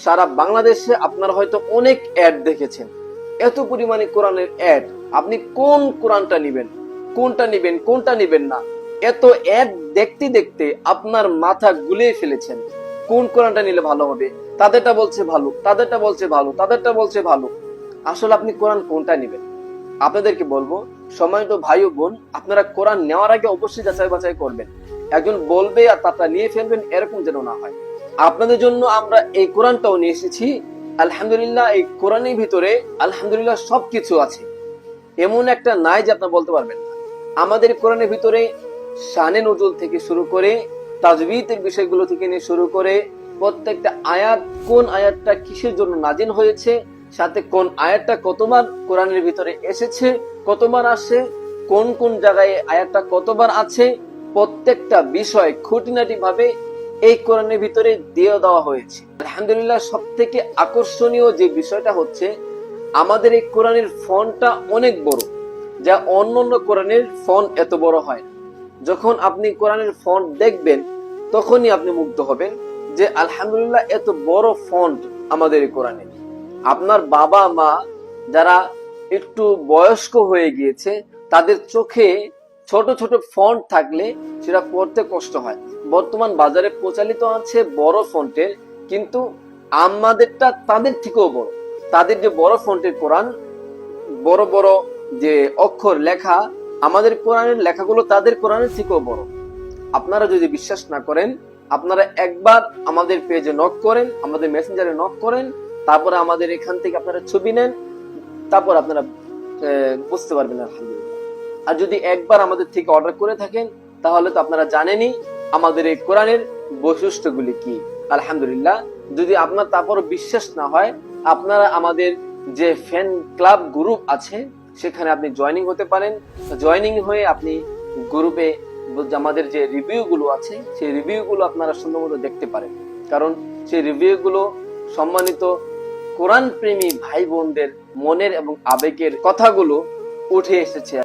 সারা বাংলাদেশে আপনারা হয়তো অনেক অ্যাড দেখেছেন, এত পরিমাণে কোরআনের অ্যাড। আপনি কোন কোরআনটা নিবেন, কোনটা নিবেন না, এত অ্যাড দেখতে দেখতে আপনার মাথা গুলিয়ে ফেলেছেন। কোন কোরআনটা নিলে ভালো হবে, তাদেরটা বলছে ভালো, তাদেরটা বলছে ভালো, তাদেরটা বলছে ভালো। আসলে আপনি কোরআন কোনটা নিবেন? আপনাদেরকে বলবো, সম্মানিত ভাই ও বোন, আপনারা কোরআন নেওয়ার আগে অবশ্যই যাচাই বাছাই করবেন। একজন বলবে আর তারটা নিয়ে ফেলবেন, এরকম যেন না হয়। আপনাদের জন্য আমরা এই কোরআনটাও নিয়ে এসেছি। আলহামদুলিল্লাহ, এই কোরআনের ভিতরে আলহামদুলিল্লাহ সবকিছু আছে, এমন একটা নাই যে আপনি বলতে পারবেন না। আমাদের কোরআনের ভিতরে শানে নজুল থেকে শুরু করে তাজবিদের বিষয়গুলো থেকে নিয়ে শুরু করে প্রত্যেকটা আয়াত, কোন আয়াতটা কিসের জন্য নাজিল হয়েছে, সাথে কোন আয়াতটা কতবার কোরআনের ভিতরে এসেছে, কতবার আসে, কোন কোন জায়গায় আয়াতটা কতবার আছে, প্রত্যেকটা বিষয় খুঁটিনাটি ভাবে এই কোরআনের ভিতরে দিয়ে দেওয়া হয়েছে। আলহামদুলিল্লাহ, সব থেকে আকর্ষণীয় যে বিষয়টা হচ্ছে, আমাদের এই কোরআনের ফন্টটা অনেক বড়, যা অন্য অন্য কোরআনের ফন্ট এত বড় হয় না। যখন আপনি কোরআনের ফন্ট দেখবেন তখনই আপনি মুগ্ধ হবেন যে আলহামদুলিল্লাহ এত বড় ফন্ট আমাদের এই কোরআনে। আপনার বাবা মা যারা একটু বয়স্ক হয়ে গিয়েছে, তাদের চোখে ছোট ছোট ফন্ট থাকলে সেটা পড়তে কষ্ট হয়। বর্তমান বাজারে প্রচলিত আছে বড় ফন্টের, কিন্তু আমাদেরটা তাদের থেকেও বড়। তাদের যে বড় ফন্টের কোরআন, বড় বড় যে অক্ষর লেখা, আমাদের কোরআনের লেখাগুলো তাদের কোরআনের থেকেও বড়। আপনারা যদি বিশ্বাস না করেন, আপনারা একবার আমাদের পেজে নক করেন, আমাদের মেসেঞ্জারে নক করেন, তারপরে আমাদের এখান থেকে আপনারা ছবি নেন, তারপর আপনারা বুঝতে পারবেন আলহামদুলিল্লাহ। আর যদি একবার আমাদের থেকে অর্ডার করে থাকেন, তাহলে তো আপনারা জানেনই আমাদের এই কোরআনের বৈশিষ্ট্যগুলি কি। আলহামদুলিল্লাহ, যদি আপনার তারপর বিশ্বাস না হয়, আপনারা আমাদের যে ফ্যান ক্লাব গ্রুপ আছে সেখানে আপনি জয়েনিং হতে পারেন। জয়েনিং হয়ে আপনি গ্রুপে আমাদের যে রিভিউ গুলো আছে সেই রিভিউ গুলো আপনারা সুন্দর মতো দেখতে পারেন, কারণ সেই রিভিউ গুলো সম্মানিত কোরআন প্রেমী ভাই বোনদের মনের এবং আবেগের কথাগুলো উঠে এসেছে।